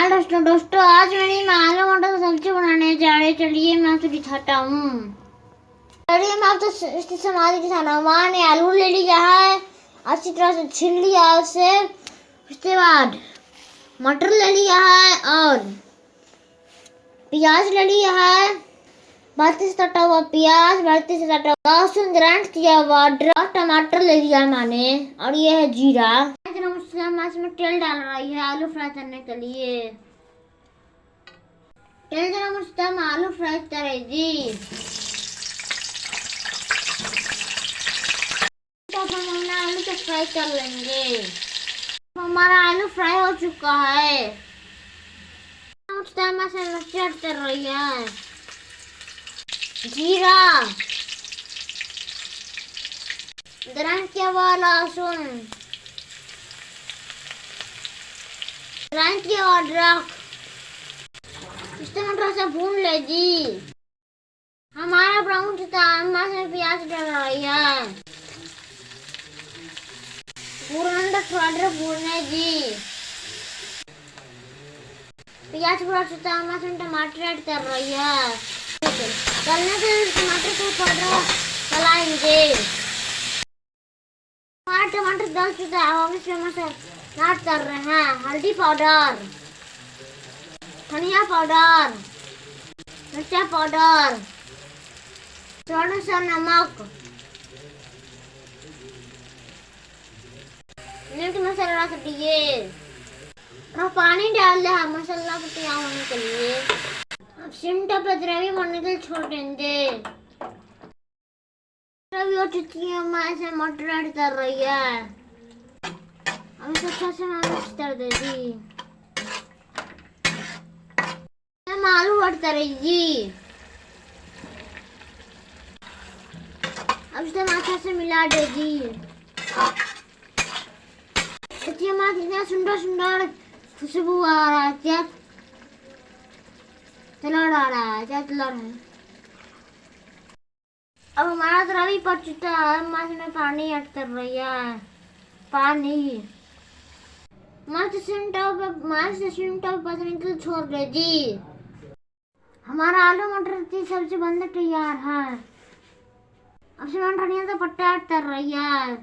हाय दोस्तों आज मेरी मैं आलू मटर की सब्जी बनाने जा रही। चलिए मैं आपको दिखाता हूँ। चलिए मैं आपको इसकी सामग्री दिखाता हूँ। माँ ने आलू ले लिया है, अच्छी तरह से छील लिया उसे। उसके बाद मटर ले लिया है और प्याज ले लिया है, बाती से कटा हुआ प्याज, बाती से कटा हुआ लहसुन ग्राइंड किया हुआ, टमाटर ले लिया है मैंने, और ये है जीरा। इसमें तेल डाल रही है आलू फ्राई करने के लिए। तेल गरम उसका हम आलू फ्राई करेगी। तो हम आलू को फ्राई कर लेंगे। हमारा आलू फ्राई हो चुका है। उस टाइम से मिर्च कर रही है, जीरा, ग्राइंड किया हुआ लहसुन, ग्राइंड किया हुआ अदरक, इस टमाटर से भून लेगी। हमारा ब्राउन टमाटर से प्याज डाल रही है, पूरा थोड़ा देर भूनेगी। प्याज पूरा टमाटर से टमाटर ऐड कर रही है। तलने से टमाटर को थोड़ा देर चलाएंगे। हमारा टमाटर गल चुका है, हम इसमें मसाला ऐड कर रहे हैं। हल्दी पाउडर, धनिया पाउडर, मिर्चा पाउडर, थोड़ा सा नमक, मीट मसाला के लिए और पानी डाल दिया मसाला को तैयार होने के लिए। अब सिम पे ग्रेवी बनने के लिए छोड़ देंगे। ग्रेवी हो चुकी है, मैं ऐसे मटर ऐड कर रही है। अब इसे अच्छा से मैं मिक्स कर देगी। हम आलू ऐड करेगी। अब इसे अच्छा से मिला देगी। देखिए माँ कितना सुंदर सुंदर खुशबू आ रहा है। क्या कलर आ रहा है, क्या कलर है। अब हमारा ग्रेवी पक चुका है। माँ इसमें पानी ऐड कर रही है, पानी। माँ से सिम टॉप पकने के लिए छोड़ देगी। हमारा आलू मटर की सब्जी बनने तैयार है। अब इसमें धनिया का पत्ता ऐड कर रही है।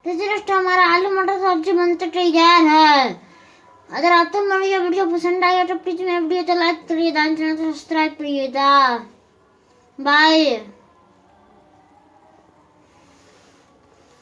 दोस्तों हमारा आलू मटर सब्जी बनते तैयार है। अगर आपको मेरी वीडियो पसंद आई तो प्लीज मेरे वीडियो को लाइक करिएगा, चैनल को सब्सक्राइब करिएगा। बाय।